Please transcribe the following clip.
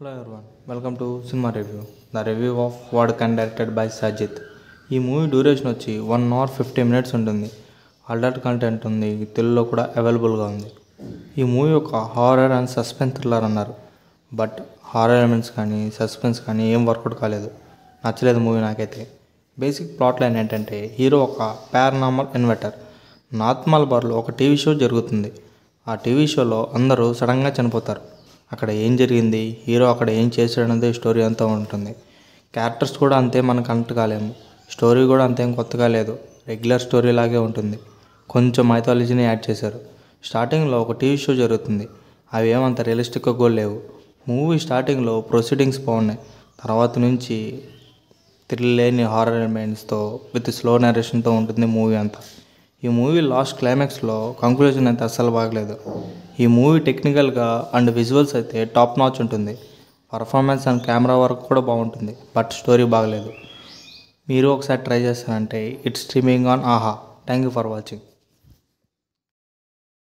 Hello everyone, welcome to Cinema Review, the review of Vodkan directed by Sajid. ఈ movie duration వచ్చి 1 hour 50 minutes ఉంటుంది. Adult content ఉంది, తెలుగులో కూడా అవైలబుల్గా ఉంది. ఈ మూవీ ఒక హారర్ అండ్ సస్పెన్స్ థ్రిల్లర్ అన్నారు, బట్ హారర్ ఎలిమెంట్స్ కానీ సస్పెన్స్ కానీ ఏం వర్కౌట్ కాలేదు, నచ్చలేదు మూవీ నాకైతే. బేసిక్ ప్లాట్ లైన్ ఏంటంటే, హీరో ఒక పారానార్మల్ ఇన్వెటర్. నార్త్ మలబార్లో ఒక టీవీ షో జరుగుతుంది. ఆ టీవీ షోలో అందరూ సడన్గా చనిపోతారు. అక్కడ ఏం జరిగింది, హీరో అక్కడ ఏం చేశాడనేది స్టోరీ అంతా ఉంటుంది. క్యారెక్టర్స్ కూడా అంతే మనకు కనెక్ట్ కాలేము. స్టోరీ కూడా అంతేం కొత్తగా లేదు, రెగ్యులర్ స్టోరీ లాగే ఉంటుంది. కొంచెం మైథాలజీని యాడ్ చేశారు. స్టార్టింగ్లో ఒక టీవీ షో జరుగుతుంది, అవి ఏమంత రియలిస్టిక్గా కూడా లేవు. మూవీ స్టార్టింగ్లో ప్రొసీడింగ్స్ బాగున్నాయి, తర్వాత నుంచి థ్రిల్ లేని హారర్ ఎలిమెంట్స్తో విత్ స్లో నరేషన్తో ఉంటుంది మూవీ అంతా. ఈ మూవీ లాస్ట్ క్లైమాక్స్లో కంక్లూజన్ అయితే అస్సలు బాగలేదు. ఈ మూవీ టెక్నికల్గా అండ్ విజువల్స్ అయితే టాప్ నాచ్ ఉంటుంది. పర్ఫార్మెన్స్ అండ్ కెమెరా వర్క్ కూడా బాగుంటుంది, బట్ స్టోరీ బాగలేదు. మీరు ఒకసారి ట్రై చేస్తారంటే ఇట్స్ స్ట్రీమింగ్ ఆన్ ఆహా. Thank you for watching.